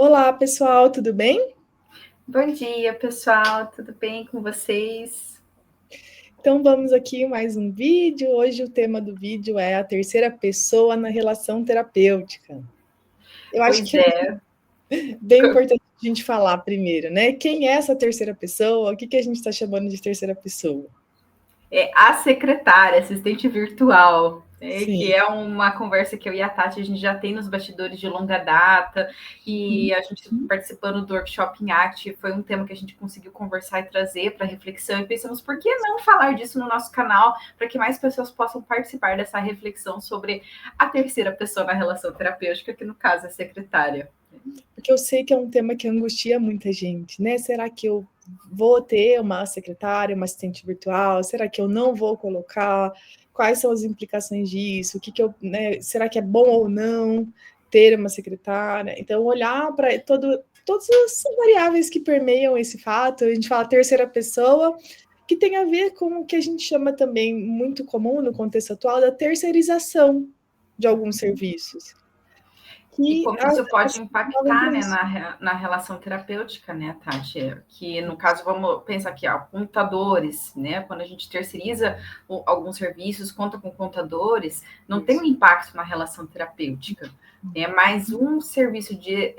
Olá, pessoal, tudo bem? Bom dia, pessoal, tudo bem com vocês? Então vamos aqui mais um vídeo. Hoje o tema do vídeo é a terceira pessoa na relação terapêutica. Eu acho Pois que é é, bem importante a gente falar primeiro, né? Quem é essa terceira pessoa? O que a gente está chamando de terceira pessoa? é a secretária, assistente virtual, Sim. que é uma conversa que eu e a Tati a gente já tem nos bastidores de longa data, e a gente participando do workshop em Act, foi um tema que a gente conseguiu conversar e trazer para reflexão, e pensamos, por que não falar disso no nosso canal, para que mais pessoas possam participar dessa reflexão sobre a terceira pessoa na relação terapêutica, que no caso é a secretária. Porque eu sei que é um tema que angustia muita gente, né? Será que eu vou ter uma secretária, uma assistente virtual? Será que eu não vou colocar? Quais são as implicações disso? Né? Será que é bom ou não ter uma secretária? Então, olhar para todas as variáveis que permeiam esse fato, a gente fala terceira pessoa, que tem a ver com o que a gente chama também muito comum no contexto atual da terceirização de alguns serviços. E Que como a, isso pode a, impactar, né, na relação terapêutica, né, Tati? Que, no caso, vamos pensar aqui, ó, contadores, né? Quando a gente terceiriza alguns serviços, conta com contadores, não tem um impacto na relação terapêutica. É mais um serviço de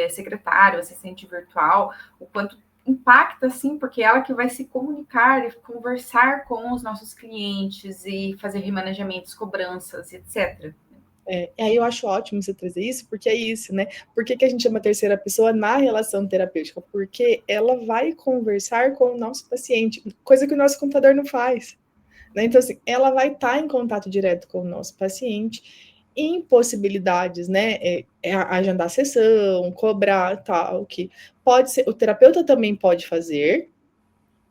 secretário, assistente virtual, o quanto impacta, sim, porque é ela que vai se comunicar e conversar com os nossos clientes e fazer remanejamentos, cobranças, etc. Aí eu acho ótimo você trazer isso, porque é isso, né? Por que a gente chama terceira pessoa na relação terapêutica? Porque ela vai conversar com o nosso paciente, coisa que o nosso computador não faz. Né? Então, assim, ela vai estar em contato direto com o nosso paciente em possibilidades, né? Agendar sessão, cobrar tal, que pode ser, o terapeuta também pode fazer,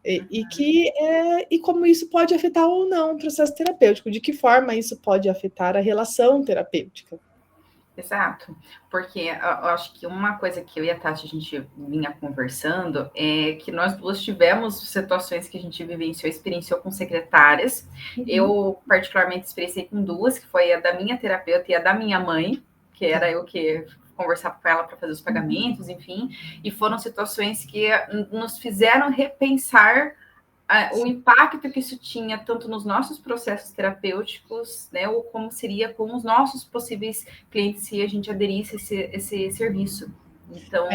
e como isso pode afetar ou não o processo terapêutico, de que forma isso pode afetar a relação terapêutica. Exato, porque eu acho que uma coisa que eu e a Tati a gente vinha conversando é que nós duas tivemos situações que a gente vivenciou, experienciou com secretárias. Eu, particularmente, experienciei com duas, que foi a da minha terapeuta e a da minha mãe, que era eu que conversava com ela para fazer os pagamentos, enfim, e foram situações que nos fizeram repensar o impacto que isso tinha tanto nos nossos processos terapêuticos, né, ou como seria com os nossos possíveis clientes se a gente aderisse a esse serviço. Então,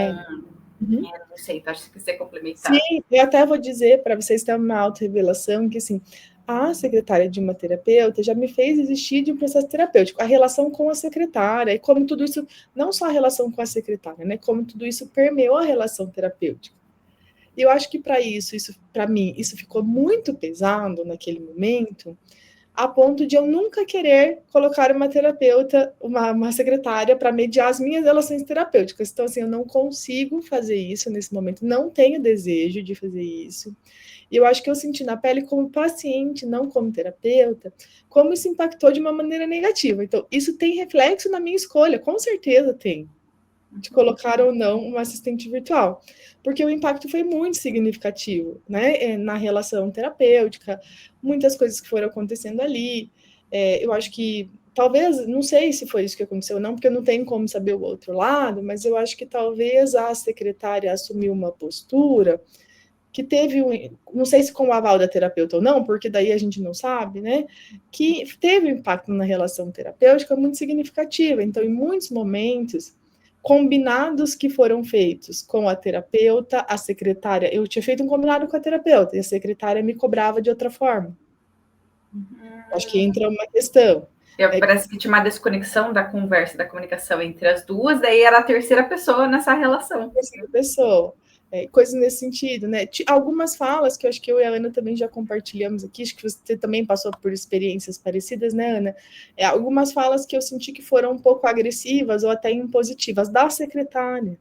não sei, tá? Se quiser Sim, complementar. eu até vou dizer para vocês terem uma auto-revelação que, assim, a secretária de uma terapeuta já me fez existir de um processo terapêutico, a relação com a secretária, e como tudo isso, não só a relação com a secretária, né, como tudo isso permeou a relação terapêutica. E eu acho que para isso, para mim, isso ficou muito pesado naquele momento, a ponto de eu nunca querer colocar uma terapeuta, uma secretária para mediar as minhas relações terapêuticas. Então, assim, eu não consigo fazer isso nesse momento, não tenho desejo de fazer isso. E eu acho que eu senti na pele como paciente, não como terapeuta, como isso impactou de uma maneira negativa. Então, isso tem reflexo na minha escolha, com certeza tem, de colocar ou não uma assistente virtual, porque o impacto foi muito significativo, né, na relação terapêutica, muitas coisas que foram acontecendo ali, eu acho que talvez, não sei se foi isso que aconteceu ou não, porque não tem como saber o outro lado, mas eu acho que talvez a secretária assumiu uma postura que teve, não sei se com o aval da terapeuta ou não, porque daí a gente não sabe, né, que teve um impacto na relação terapêutica muito significativo. Então, em muitos momentos, combinados que foram feitos com a terapeuta, a secretária, eu tinha feito um combinado com a terapeuta, e a secretária me cobrava de outra forma. Acho que entra uma questão. Parece que tinha uma desconexão da conversa, da comunicação entre as duas, daí era a terceira pessoa nessa relação. Terceira pessoa. Coisas nesse sentido, né? Algumas falas que eu acho que eu e a Ana também já compartilhamos aqui, acho que você também passou por experiências parecidas, né, Ana? Algumas falas que eu senti que foram um pouco agressivas ou até impositivas da secretária.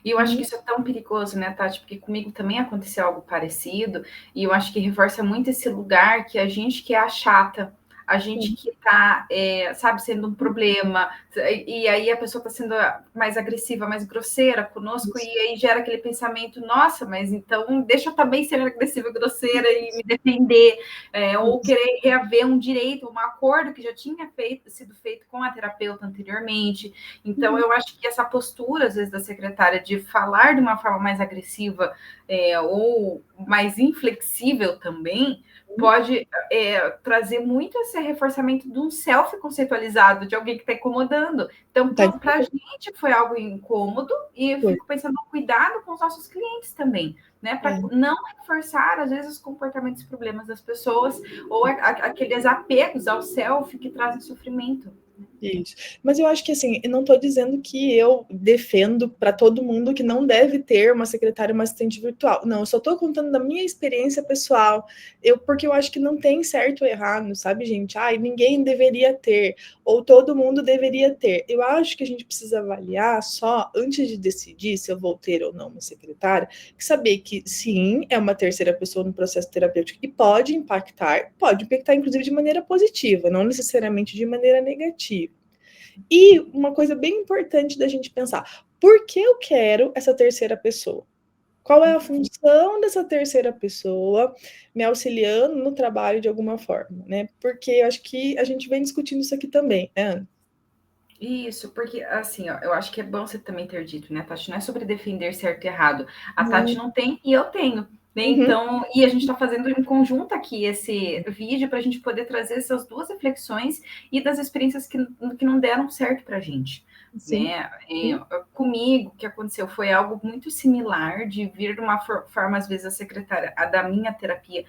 E eu acho que isso é tão perigoso, né, Tati? Porque comigo também aconteceu algo parecido, e eu acho que reforça muito esse lugar que a gente que é a chata, a gente que está, sabe, sendo um problema, e aí a pessoa está sendo mais agressiva, mais grosseira conosco, e aí gera aquele pensamento, nossa, mas então deixa eu também ser agressiva e grosseira e me defender, ou querer reaver um direito, um acordo que já tinha sido feito com a terapeuta anteriormente. Então, eu acho que essa postura, às vezes, da secretária de falar de uma forma mais agressiva ou mais inflexível também, pode trazer muito esse reforçamento de um self conceitualizado, de alguém que está incomodando. Então, para a gente foi algo incômodo, e eu fico pensando no cuidado com os nossos clientes também, né? Para não reforçar, às vezes, os comportamentos e problemas das pessoas, ou aqueles apegos ao self que trazem sofrimento. Isso. Mas eu acho que, assim, eu não estou dizendo que eu defendo para todo mundo que não deve ter uma secretária, uma assistente virtual. Não, eu só estou contando da minha experiência pessoal, porque eu acho que não tem certo ou errado, sabe, gente? Ai, ninguém deveria ter, ou todo mundo deveria ter. Eu acho que a gente precisa avaliar só, antes de decidir se eu vou ter ou não uma secretária, saber que, sim, é uma terceira pessoa no processo terapêutico e pode impactar, inclusive, de maneira positiva, não necessariamente de maneira negativa. E uma coisa bem importante da gente pensar, por que eu quero essa terceira pessoa? Qual é a função dessa terceira pessoa me auxiliando no trabalho de alguma forma, né? Porque eu acho que a gente vem discutindo isso aqui também, né, Ana? Isso, porque assim, ó, eu acho que é bom você também ter dito, né, Tati? Não é sobre defender certo e errado. A Tati não tem e eu tenho. Né? Então, e a gente está fazendo em conjunto aqui esse vídeo para a gente poder trazer essas duas reflexões e das experiências que não deram certo para a gente. Né? Comigo, o que aconteceu foi algo muito similar, de vir de uma forma, às vezes, a secretária da minha terapia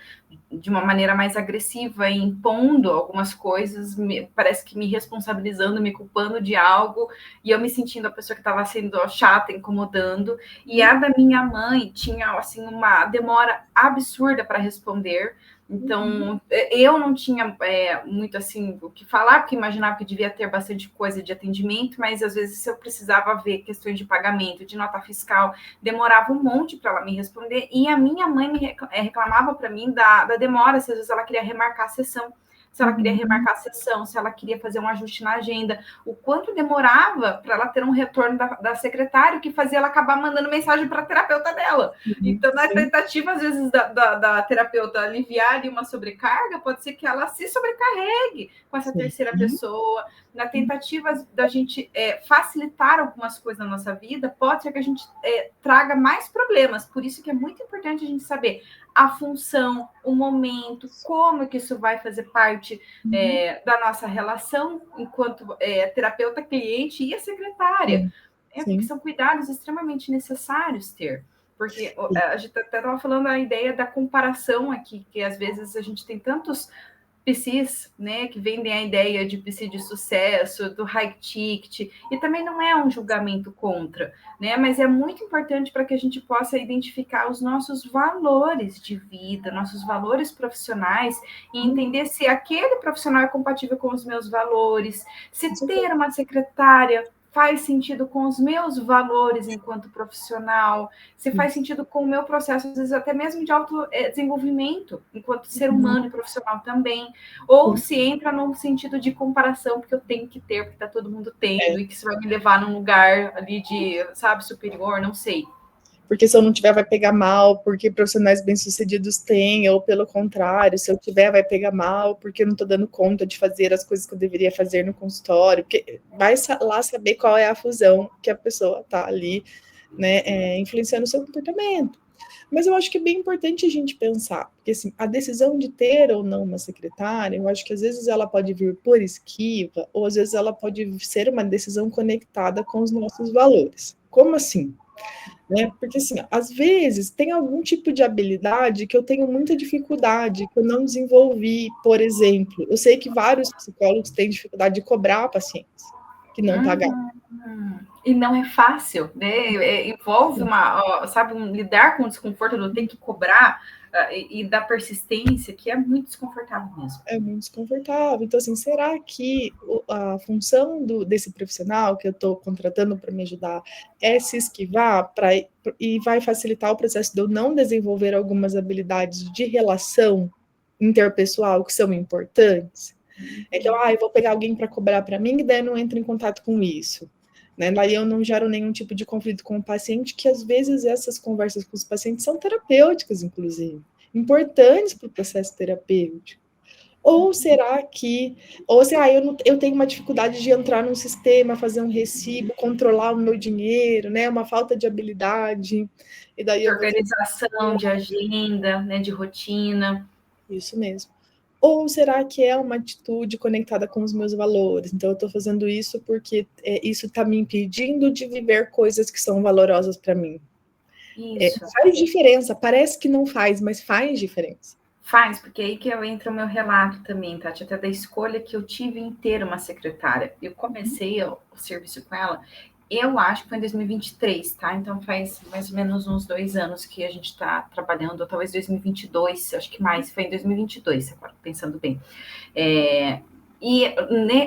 de uma maneira mais agressiva, impondo algumas coisas, parece que me responsabilizando, me culpando de algo, e eu me sentindo a pessoa que estava sendo chata, incomodando. E a da minha mãe tinha assim uma demora absurda para responder. Então, eu não tinha muito assim o que falar, porque imaginava que devia ter bastante coisa de atendimento, mas às vezes se eu precisava ver questões de pagamento, de nota fiscal, demorava um monte para ela me responder. E a minha mãe reclamava para mim da demora, se às vezes ela queria remarcar a sessão. Se ela queria remarcar a sessão, se ela queria fazer um ajuste na agenda, o quanto demorava para ela ter um retorno da secretária, que fazia ela acabar mandando mensagem para a terapeuta dela. Então, na tentativa, às vezes, da terapeuta aliviar ali uma sobrecarga, pode ser que ela se sobrecarregue com essa terceira pessoa. Na tentativa da gente facilitar algumas coisas na nossa vida, pode ser que a gente traga mais problemas. Por isso que é muito importante a gente saber a função, o momento, como que isso vai fazer parte da nossa relação enquanto terapeuta-cliente e a secretária. Porque são cuidados extremamente necessários ter. Porque a gente até estava falando a ideia da comparação aqui, que às vezes a gente tem tantos PCs, né, que vendem a ideia de PC de sucesso, do high ticket, e também não é um julgamento contra, né, mas é muito importante para que a gente possa identificar os nossos valores de vida, nossos valores profissionais, e entender se aquele profissional é compatível com os meus valores, se ter uma secretária faz sentido com os meus valores enquanto profissional, se faz sentido com o meu processo, às vezes até mesmo de autodesenvolvimento, enquanto ser humano e profissional também, ou se entra num sentido de comparação, porque eu tenho que ter, porque está todo mundo tendo, e que isso vai me levar num lugar ali de, sabe, superior, não sei. Porque se eu não tiver, vai pegar mal, porque profissionais bem-sucedidos têm, ou pelo contrário, se eu tiver, vai pegar mal, porque eu não estou dando conta de fazer as coisas que eu deveria fazer no consultório, porque vai lá saber qual é a fusão que a pessoa está ali, né, influenciando o seu comportamento. Mas eu acho que é bem importante a gente pensar, porque assim, a decisão de ter ou não uma secretária, eu acho que às vezes ela pode vir por esquiva, ou às vezes ela pode ser uma decisão conectada com os nossos valores. Como assim? Né? Porque, assim, às vezes tem algum tipo de habilidade que eu tenho muita dificuldade, que eu não desenvolvi, por exemplo. Eu sei que vários psicólogos têm dificuldade de cobrar pacientes que não pagaram. E não é fácil, né? Envolve lidar com o desconforto do ter que cobrar e da persistência, que é muito desconfortável mesmo. É muito desconfortável. Então, assim, será que a função desse profissional que eu estou contratando para me ajudar é se esquivar e vai facilitar o processo de eu não desenvolver algumas habilidades de relação interpessoal que são importantes? É que eu vou pegar alguém para cobrar para mim e daí eu não entro em contato com isso. Né? Daí eu não gero nenhum tipo de conflito com o paciente, que às vezes essas conversas com os pacientes são terapêuticas, inclusive, importantes para o processo terapêutico. Ou será que, ou se eu tenho uma dificuldade de entrar num sistema, fazer um recibo, controlar o meu dinheiro, né? Uma falta de habilidade, e daí De eu vou ter... organização, de agenda, né? De rotina. Isso mesmo. Ou será que é uma atitude conectada com os meus valores? Então, eu estou fazendo isso porque isso está me impedindo de viver coisas que são valorosas para mim. Faz diferença, parece que não faz, mas faz diferença. Faz, porque aí que eu entro o meu relato também, Tati, até da escolha que eu tive em ter uma secretária. Eu comecei o serviço com ela, eu acho que foi em 2023, tá? Então faz mais ou menos uns 2 anos que a gente está trabalhando, ou talvez 2022, acho que mais, foi em 2022, agora pensando bem. E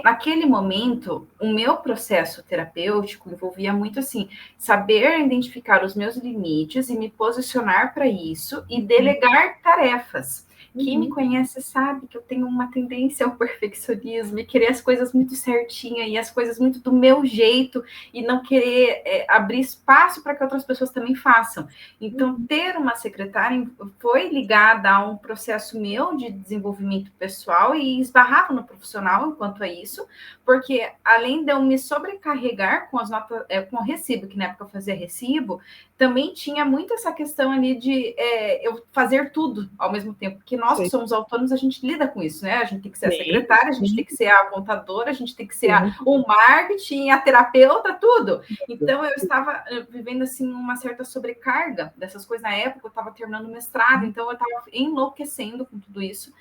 naquele momento, o meu processo terapêutico envolvia muito assim, saber identificar os meus limites e me posicionar para isso e delegar tarefas. Quem me conhece sabe que eu tenho uma tendência ao perfeccionismo e querer as coisas muito certinha e as coisas muito do meu jeito e não querer abrir espaço para que outras pessoas também façam. Então, ter uma secretária foi ligada a um processo meu de desenvolvimento pessoal e esbarrava no profissional enquanto a isso, porque além de eu me sobrecarregar com as notas, com o recibo, que na época eu fazia recibo, também tinha muito essa questão ali de eu fazer tudo ao mesmo tempo, porque nós que somos autônomos, a gente lida com isso, né? A gente tem que ser a secretária, a gente tem que ser a contadora, a gente tem que ser o marketing, a terapeuta, tudo. Então, eu estava vivendo, assim, uma certa sobrecarga dessas coisas. Na época, eu estava terminando o mestrado, então eu estava enlouquecendo com tudo isso.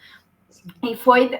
E foi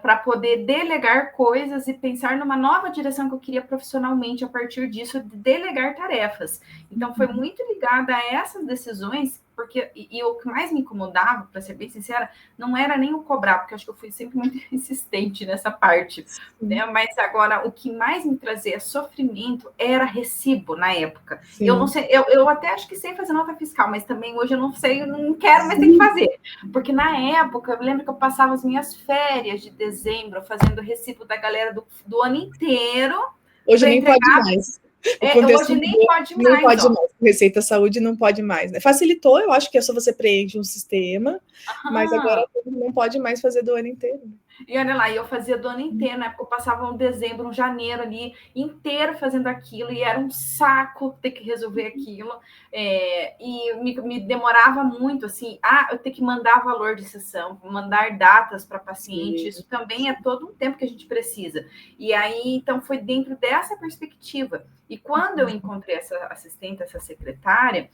para poder delegar coisas e pensar numa nova direção que eu queria profissionalmente a partir disso, de delegar tarefas. Então, foi muito ligada a essas decisões, porque e o que mais me incomodava, para ser bem sincera, não era nem o cobrar, porque eu acho que eu fui sempre muito insistente nessa parte, né? Mas agora, o que mais me trazia sofrimento era recibo na época. Sim. Eu não sei, eu até acho que sei fazer nota fiscal, mas também hoje eu não sei, eu não quero, mas tem que fazer. Porque na época, eu lembro que eu passava as minhas férias de dezembro fazendo recibo da galera do ano inteiro. Hoje nem pode mais. Hoje nem pode mais. Não pode mais. Receita Saúde não pode mais, né? Facilitou, eu acho que é só você preenche um sistema, mas agora não pode mais fazer do ano inteiro. E olha lá, eu fazia do ano inteiro, né? Porque eu passava um dezembro, um janeiro ali inteiro fazendo aquilo, e era um saco ter que resolver aquilo. E me demorava muito, assim, eu ter que mandar valor de sessão, mandar datas para paciente, isso também é todo um tempo que a gente precisa. E aí, então, foi dentro dessa perspectiva. E quando eu encontrei essa assistente, essa secretária,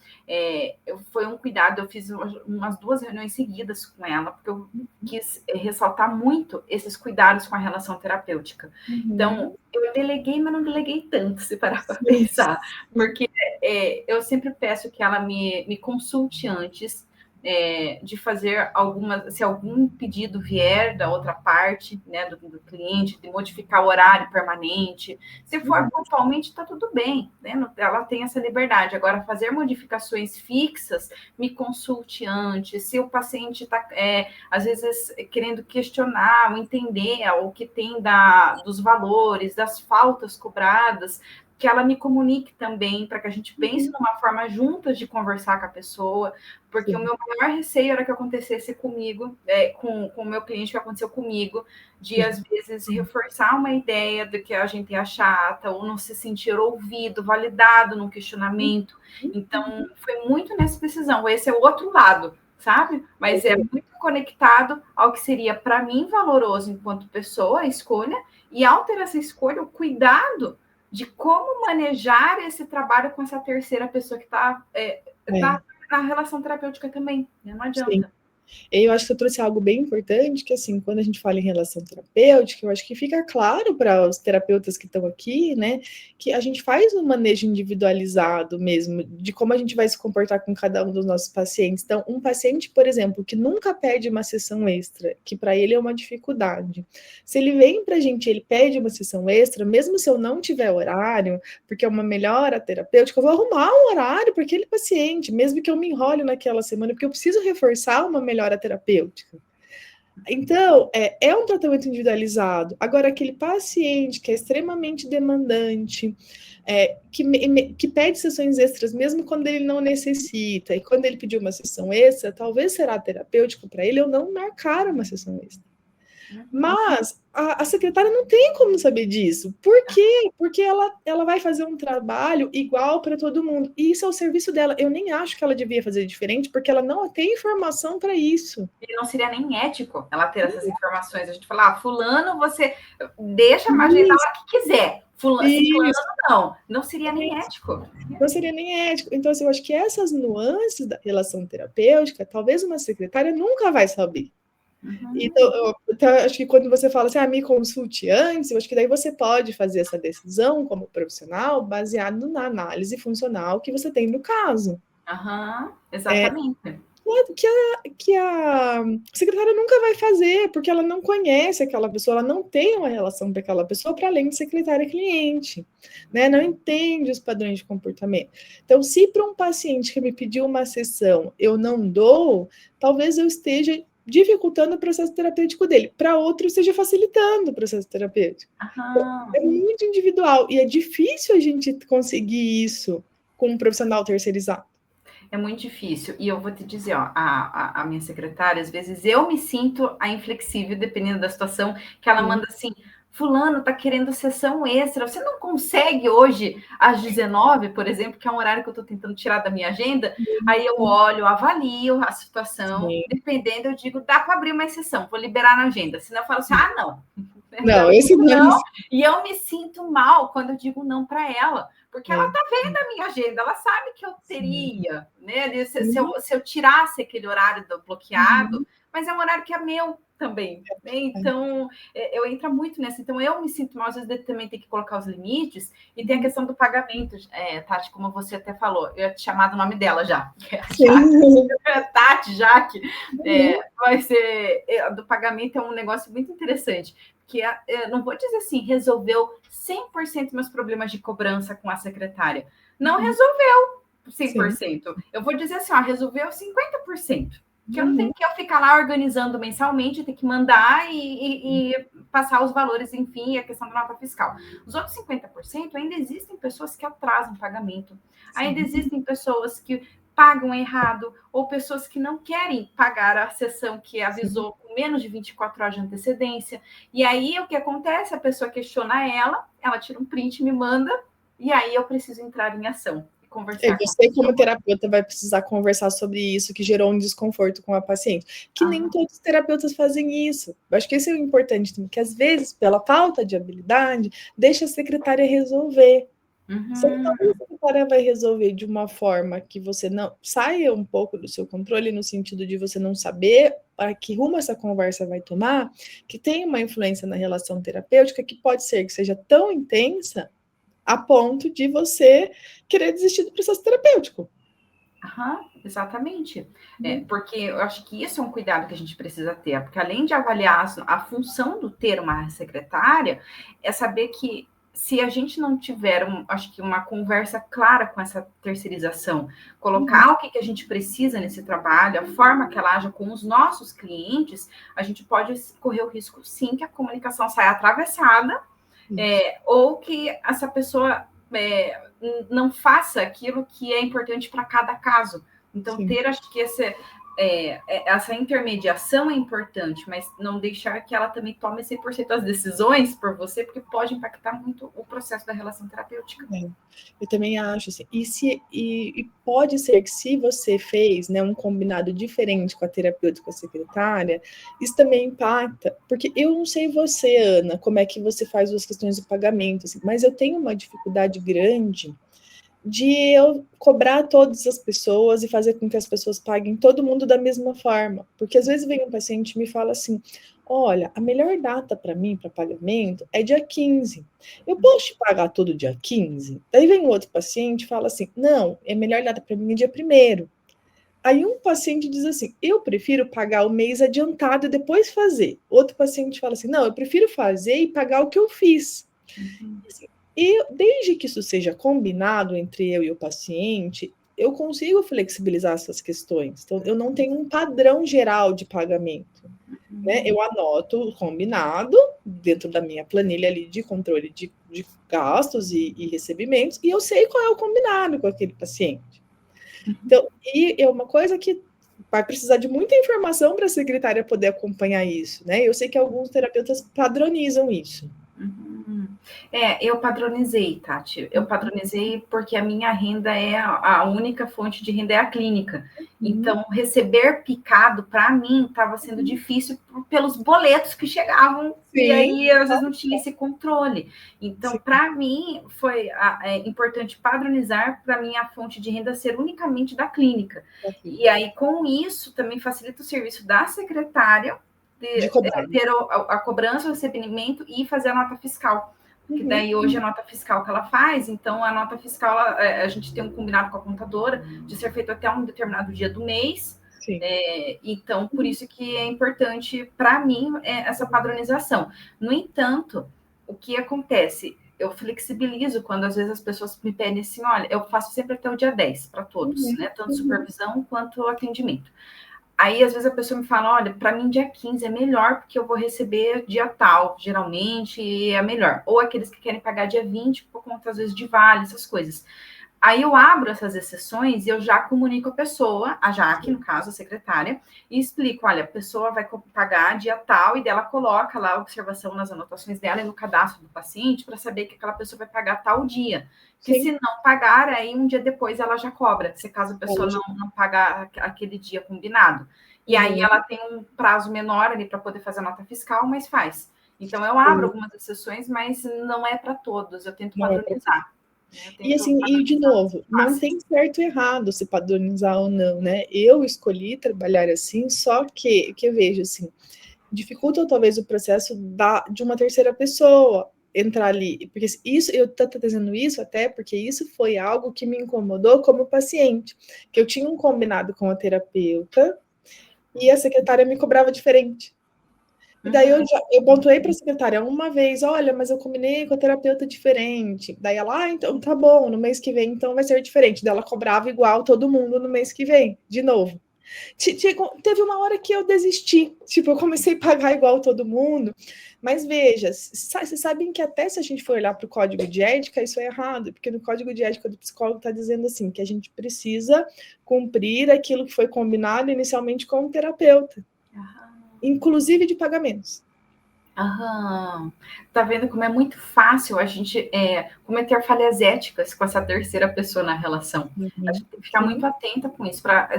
foi um cuidado, eu fiz umas 2 reuniões seguidas com ela, porque eu quis ressaltar muito esses cuidados com a relação terapêutica. Então, eu deleguei, mas não deleguei tanto, se parar para pensar, porque eu sempre peço que ela me consulte antes, de fazer se algum pedido vier da outra parte, né, do cliente, de modificar o horário permanente. Se for pontualmente, está tudo bem, né? Ela tem essa liberdade. Agora, fazer modificações fixas, me consulte antes. Se o paciente está, às vezes, querendo questionar ou entender o que tem dos valores, das faltas cobradas, que ela me comunique também, para que a gente pense numa forma juntas de conversar com a pessoa, porque o meu maior receio era que acontecesse comigo, com o meu cliente, que aconteceu comigo, de, às vezes, reforçar uma ideia do que a gente é chata, ou não se sentir ouvido, validado no questionamento. Então, foi muito nessa decisão. Esse é o outro lado, sabe? Mas é muito conectado ao que seria, para mim, valoroso enquanto pessoa, a escolha, e ao ter essa escolha, o cuidado de como manejar esse trabalho com essa terceira pessoa que está na relação terapêutica também, né? Não adianta. Sim. Eu acho que eu trouxe algo bem importante, que assim, quando a gente fala em relação terapêutica, eu acho que fica claro para os terapeutas que estão aqui, né, que a gente faz um manejo individualizado mesmo, de como a gente vai se comportar com cada um dos nossos pacientes. Então, um paciente, por exemplo, que nunca pede uma sessão extra, que para ele é uma dificuldade, se ele vem para a gente, ele pede uma sessão extra, mesmo se eu não tiver horário, porque é uma melhora terapêutica, eu vou arrumar um horário para aquele paciente, mesmo que eu me enrole naquela semana, porque eu preciso reforçar uma melhora terapêutica. Então, é um tratamento individualizado. Agora, aquele paciente que é extremamente demandante, que pede sessões extras, mesmo quando ele não necessita, e quando ele pedir uma sessão extra, talvez será terapêutico para ele eu não marcar uma sessão extra. Mas a secretária não tem como saber disso. Por quê? Porque ela vai fazer um trabalho igual para todo mundo. E isso é o serviço dela. Eu nem acho que ela devia fazer diferente, porque ela não tem informação para isso. E não seria nem ético ela ter essas informações. A gente fala, fulano, você deixa a agendar a hora que quiser. Fulano, não seria nem ético. Não seria nem ético. Então, assim, eu acho que essas nuances da relação terapêutica, talvez uma secretária nunca vai saber. Então, acho que quando você fala assim, me consulte antes, eu acho que daí você pode fazer essa decisão como profissional baseado na análise funcional que você tem no caso. Exatamente. Que a secretária nunca vai fazer, porque ela não conhece aquela pessoa, ela não tem uma relação com aquela pessoa para além de secretária-cliente, né? Não entende os padrões de comportamento. Então, se para um paciente que me pediu uma sessão eu não dou, talvez eu esteja dificultando o processo terapêutico dele. Para outro, esteja facilitando o processo terapêutico. É muito individual e é difícil a gente conseguir isso com um profissional terceirizado. É muito difícil. E eu vou te dizer, a minha secretária, às vezes eu me sinto a inflexível, dependendo da situação, que ela manda assim, fulano tá querendo sessão extra, você não consegue hoje às 19, por exemplo, que é um horário que eu tô tentando tirar da minha agenda, aí eu olho, avalio a situação, dependendo, eu digo, dá para abrir uma exceção, vou liberar na agenda, senão eu falo assim, não. Não, esse não. E eu me sinto mal quando eu digo não para ela, porque ela tá vendo a minha agenda, ela sabe que eu teria, né? Se eu tirasse aquele horário do bloqueado, mas é um horário que é meu também, né? Então eu entro muito nessa. Então eu me sinto mal, às vezes também tem que colocar os limites, e tem a questão do pagamento, Tati, como você até falou, eu ia te chamar do nome dela já. Tati, Jaque, vai ser do pagamento, é um negócio muito interessante. Que eu não vou dizer assim, resolveu 100% meus problemas de cobrança com a secretária. Não resolveu 100%. Sim. Eu vou dizer assim, resolveu 50%. Que eu não tenho que ficar lá organizando mensalmente, ter que mandar e passar os valores, enfim, a questão da nota fiscal. Os outros 50% ainda existem pessoas que atrasam o pagamento. Ainda existem pessoas que pagam errado, ou pessoas que não querem pagar a sessão que avisou com menos de 24 horas de antecedência. E aí, o que acontece? A pessoa questiona ela tira um print, me manda, e aí eu preciso entrar em ação. Conversar você, como terapeuta, vai precisar conversar sobre isso, que gerou um desconforto com a paciente. Que nem todos os terapeutas fazem isso. Eu acho que isso é importante também, que às vezes, pela falta de habilidade, deixa a secretária resolver. Só que talvez a secretária vai resolver de uma forma que você não saia um pouco do seu controle, no sentido de você não saber para que rumo essa conversa vai tomar, que tem uma influência na relação terapêutica que pode ser que seja tão intensa a ponto de você querer desistir do processo terapêutico. Exatamente. Porque eu acho que isso é um cuidado que a gente precisa ter, porque além de avaliar a função do ter uma secretária, é saber que se a gente não tiver, acho que uma conversa clara com essa terceirização, colocar o que a gente precisa nesse trabalho, a forma que ela age com os nossos clientes, a gente pode correr o risco, sim, que a comunicação saia atravessada, ou que essa pessoa não faça aquilo que é importante para cada caso. Então, acho que essa intermediação é importante, mas não deixar que ela também tome 100% das decisões por você, porque pode impactar muito o processo da relação terapêutica. Eu também acho, assim, e pode ser que se você fez, né, um combinado diferente com a terapeuta e com a secretária, isso também impacta, porque eu não sei você, Ana, como é que você faz as questões do pagamento, assim, mas eu tenho uma dificuldade grande de eu cobrar todas as pessoas e fazer com que as pessoas paguem todo mundo da mesma forma. Porque às vezes vem um paciente e me fala assim, olha, a melhor data para mim, para pagamento, é dia 15. Eu posso te pagar todo dia 15? Daí vem um outro paciente e fala assim, não, a melhor data para mim é dia 1º. Aí um paciente diz assim, eu prefiro pagar o mês adiantado e depois fazer. Outro paciente fala assim, não, eu prefiro fazer e pagar o que eu fiz. Assim, e desde que isso seja combinado entre eu e o paciente, eu consigo flexibilizar essas questões. Então, eu não tenho um padrão geral de pagamento. né? Eu anoto o combinado dentro da minha planilha ali de controle de gastos e recebimentos, e eu sei qual é o combinado com aquele paciente. Então, e é uma coisa que vai precisar de muita informação para a secretária poder acompanhar isso, né? Eu sei que alguns terapeutas padronizam isso. Eu padronizei, Tati. Eu padronizei porque a minha renda a única fonte de renda é a clínica. Então, receber picado, para mim, estava sendo difícil pelos boletos que chegavam. Sim. E aí, às vezes, não tinha esse controle. Então, para mim, foi importante padronizar para mim a fonte de renda ser unicamente da clínica. E aí, com isso, também facilita o serviço da secretária de ter a cobrança, o recebimento e fazer a nota fiscal. Que daí hoje a nota fiscal que ela faz, então a nota fiscal, a gente tem um combinado com a contadora de ser feito até um determinado dia do mês. Então, por isso que é importante, para mim, essa padronização. No entanto, o que acontece? Eu flexibilizo quando às vezes as pessoas me pedem assim, olha, eu faço sempre até o dia 10 para todos, né? Tanto supervisão quanto atendimento. Aí, às vezes, a pessoa me fala, olha, para mim dia 15 é melhor, porque eu vou receber dia tal, geralmente é melhor. Ou aqueles que querem pagar dia 20, por conta, às vezes, de vale, essas coisas. Aí eu abro essas exceções e eu já comunico a pessoa, a Jaque, no caso, a secretária, e explico, olha, a pessoa vai pagar dia tal, e dela coloca lá a observação nas anotações dela e no cadastro do paciente para saber que aquela pessoa vai pagar tal dia. Que se não pagar, aí um dia depois ela já cobra, se caso a pessoa não pagar aquele dia combinado. E aí ela tem um prazo menor ali para poder fazer a nota fiscal, mas faz. Então eu abro algumas exceções, mas não é para todos, eu tento padronizar. E assim, e de novo, não tem certo e errado se padronizar ou não, né? Eu escolhi trabalhar assim, só que eu vejo assim, dificulta talvez o processo de uma terceira pessoa entrar ali, porque isso, eu tô dizendo isso até porque isso foi algo que me incomodou como paciente, que eu tinha um combinado com a terapeuta e a secretária me cobrava diferente. E daí eu pontuei para a secretária uma vez, olha, mas eu combinei com a terapeuta diferente. Daí ela, então tá bom, no mês que vem então vai ser diferente. Daí ela cobrava igual todo mundo no mês que vem, de novo. Teve uma hora que eu desisti, tipo, eu comecei a pagar igual todo mundo. Mas veja, vocês sabem que até se a gente for olhar para o código de ética, isso é errado, porque no código de ética do psicólogo está dizendo assim, que a gente precisa cumprir aquilo que foi combinado inicialmente com o terapeuta. Inclusive de pagamentos. Tá vendo como é muito fácil a gente cometer falhas éticas com essa terceira pessoa na relação. A gente tem que ficar muito atenta com isso, para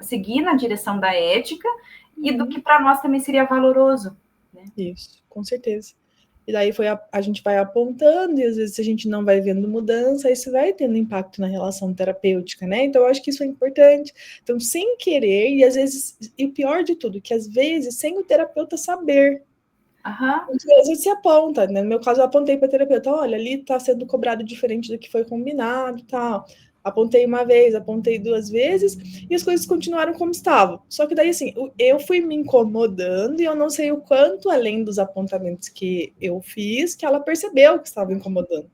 seguir na direção da ética e do que para nós também seria valoroso. Né? Isso, com certeza. E daí a gente vai apontando, e às vezes a gente não vai vendo mudança, isso vai tendo impacto na relação terapêutica, né? Então, eu acho que isso é importante. Então, sem querer, e às vezes, e o pior de tudo, que às vezes, sem o terapeuta saber. Às vezes se aponta, né? No meu caso, eu apontei para a terapeuta, olha, ali está sendo cobrado diferente do que foi combinado e tal. Apontei uma vez, apontei duas vezes, e as coisas continuaram como estavam. Só que daí, assim, eu fui me incomodando e eu não sei o quanto, além dos apontamentos que eu fiz, que ela percebeu que estava incomodando.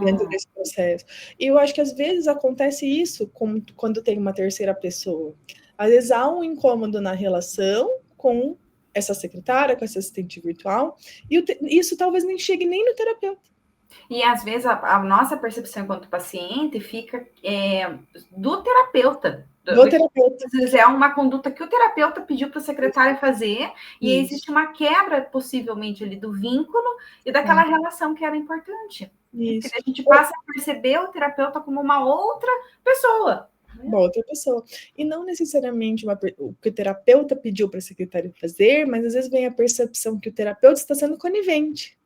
Dentro desse processo. E eu acho que às vezes acontece isso quando tem uma terceira pessoa. Às vezes há um incômodo na relação com essa secretária, com essa assistente virtual, e isso talvez nem chegue nem no terapeuta. E às vezes a nossa percepção enquanto paciente fica do terapeuta. Do terapeuta. Às vezes é uma conduta que o terapeuta pediu para a secretária fazer, e existe uma quebra, possivelmente, ali do vínculo e daquela relação que era importante. Isso. A gente passa a perceber o terapeuta como uma outra pessoa. Uma outra pessoa. E não necessariamente o que o terapeuta pediu para a secretária fazer, mas às vezes vem a percepção que o terapeuta está sendo conivente.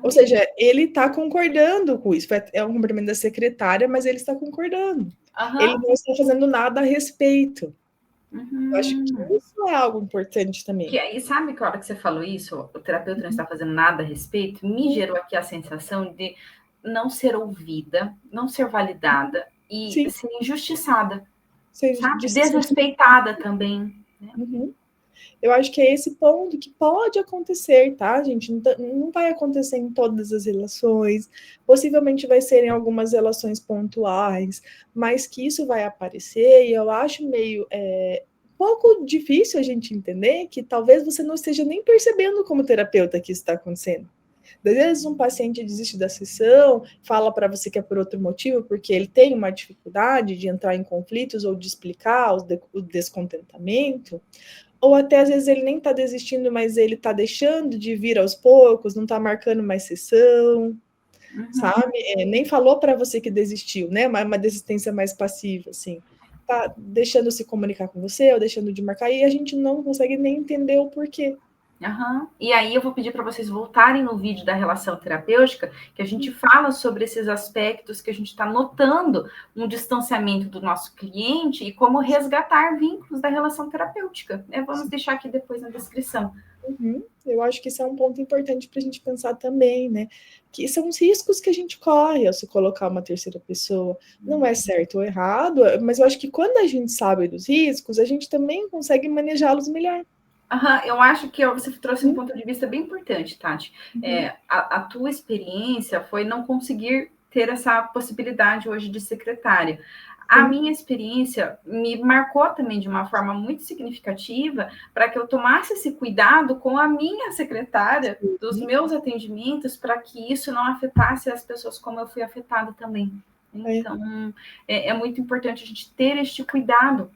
Ou seja, ele está concordando com isso. É um cumprimento da secretária, mas ele está concordando. Ele não está fazendo nada a respeito. Eu acho que isso é algo importante também. E sabe que a hora que você falou isso, o terapeuta não está fazendo nada a respeito, me gerou aqui a sensação de não ser ouvida, não ser validada e ser injustiçada, sabe? Desrespeitada também. Né? Eu acho que é esse ponto que pode acontecer, tá, gente? Não vai acontecer em todas as relações, possivelmente vai ser em algumas relações pontuais, mas que isso vai aparecer, e eu acho meio pouco difícil a gente entender que talvez você não esteja nem percebendo como terapeuta que isso está acontecendo. Às vezes um paciente desiste da sessão, fala para você que é por outro motivo, porque ele tem uma dificuldade de entrar em conflitos ou de explicar o descontentamento, ou até às vezes ele nem está desistindo, mas ele está deixando de vir aos poucos, não está marcando mais sessão, sabe? Nem falou para você que desistiu, né? Uma desistência mais passiva, assim. Tá deixando se comunicar com você, ou deixando de marcar, e a gente não consegue nem entender o porquê. E aí eu vou pedir para vocês voltarem no vídeo da relação terapêutica, que a gente fala sobre esses aspectos que a gente está notando um distanciamento do nosso cliente e como resgatar vínculos da relação terapêutica. Né? Vamos deixar aqui depois na descrição. Eu acho que isso é um ponto importante para a gente pensar também, né? Que são os riscos que a gente corre ao se colocar uma terceira pessoa. Não é certo ou errado, mas eu acho que quando a gente sabe dos riscos, a gente também consegue manejá-los melhor. Eu acho que você trouxe um ponto de vista bem importante, Tati. A tua experiência foi não conseguir ter essa possibilidade hoje de secretária. A minha experiência me marcou também de uma forma muito significativa para que eu tomasse esse cuidado com a minha secretária dos meus atendimentos, para que isso não afetasse as pessoas como eu fui afetada também. Então, é muito importante a gente ter este cuidado.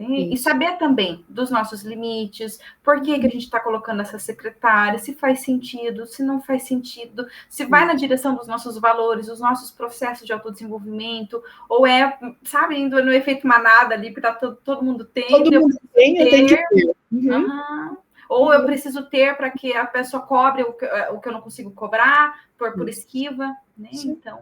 E saber também dos nossos limites, por que a gente está colocando essa secretária, se faz sentido, se não faz sentido, se vai na direção dos nossos valores, dos nossos processos de autodesenvolvimento, ou sabe, indo no efeito manada ali, porque todo mundo tem. Todo mundo tem, eu tenho que ter. Ou eu preciso ter para que a pessoa cobre o que eu não consigo cobrar, por esquiva, né? Então...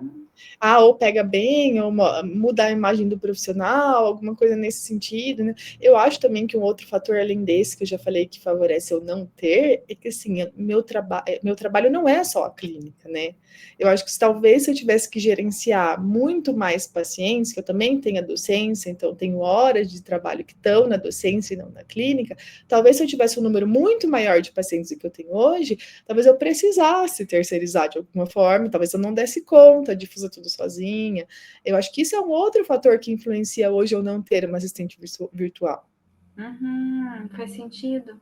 ou pega bem, ou muda a imagem do profissional, alguma coisa nesse sentido, né? Eu acho também que um outro fator, além desse, que eu já falei que favorece eu não ter, é que, assim, meu trabalho não é só a clínica, né? Eu acho que talvez se eu tivesse que gerenciar muito mais pacientes, que eu também tenho a docência, então tenho horas de trabalho que estão na docência e não na clínica, talvez se eu tivesse um número muito maior de pacientes do que eu tenho hoje, talvez eu precisasse terceirizar de alguma forma, talvez eu não desse conta de fazer tudo sozinha. Eu acho que isso é um outro fator que influencia hoje eu não ter uma assistente virtual. Faz sentido.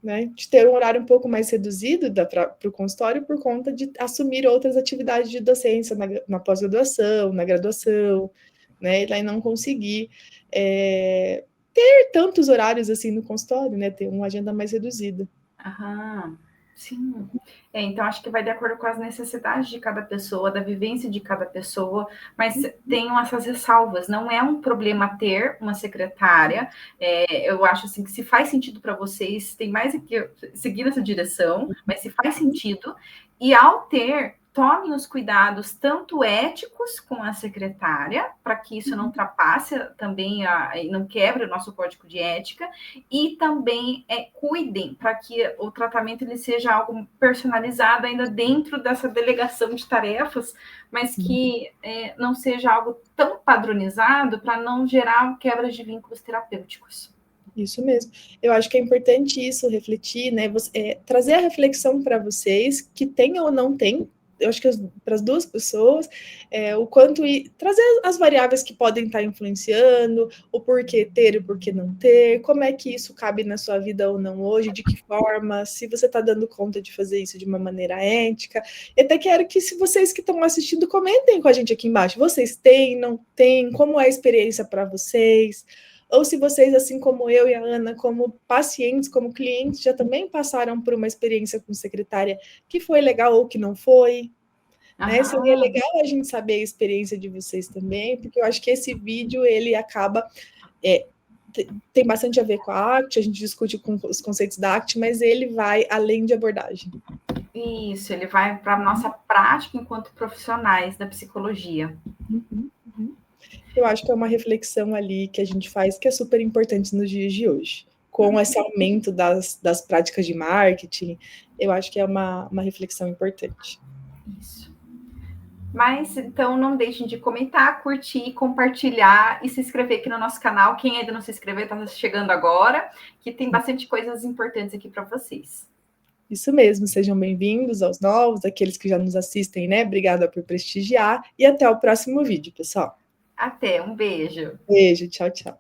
Né? De ter um horário um pouco mais reduzido para o consultório por conta de assumir outras atividades de docência na pós-graduação, na graduação, né? E daí não conseguir ter tantos horários assim no consultório, né? Ter uma agenda mais reduzida. Sim. Então, acho que vai de acordo com as necessidades de cada pessoa, da vivência de cada pessoa, mas tenham essas ressalvas. Não é um problema ter uma secretária. Eu acho assim que se faz sentido para vocês, tem mais que seguir nessa direção, mas se faz sentido. E ao ter, tomem os cuidados tanto éticos com a secretária, para que isso não ultrapasse também e não quebre o nosso código de ética, e também cuidem para que o tratamento ele seja algo personalizado ainda dentro dessa delegação de tarefas, mas que não seja algo tão padronizado para não gerar quebras de vínculos terapêuticos. Isso mesmo. Eu acho que é importante isso, refletir, né? Trazer a reflexão para vocês, que tem ou não tem, eu acho que para as duas pessoas, o quanto trazer as variáveis que podem estar influenciando, o porquê ter e o porquê não ter, como é que isso cabe na sua vida ou não hoje, de que forma, se você está dando conta de fazer isso de uma maneira ética. Eu até quero que, se vocês que estão assistindo, comentem com a gente aqui embaixo. Vocês têm, não têm? Como é a experiência para vocês? Ou se vocês, assim como eu e a Ana, como pacientes, como clientes, já também passaram por uma experiência com secretária que foi legal ou que não foi. Né? Seria legal a gente saber a experiência de vocês também, porque eu acho que esse vídeo, ele acaba... tem bastante a ver com a ACT, a gente discute com os conceitos da ACT, mas ele vai além de abordagem. Isso, ele vai para a nossa prática enquanto profissionais da psicologia. Eu acho que é uma reflexão ali que a gente faz que é super importante nos dias de hoje. Com esse aumento das práticas de marketing, eu acho que é uma reflexão importante. Isso. Mas, então, não deixem de comentar, curtir, compartilhar e se inscrever aqui no nosso canal. Quem ainda não se inscreveu, está chegando agora, que tem bastante coisas importantes aqui para vocês. Isso mesmo, sejam bem-vindos aos novos, aqueles que já nos assistem, né? Obrigada por prestigiar e até o próximo vídeo, pessoal. Até, um beijo. Beijo, tchau, tchau.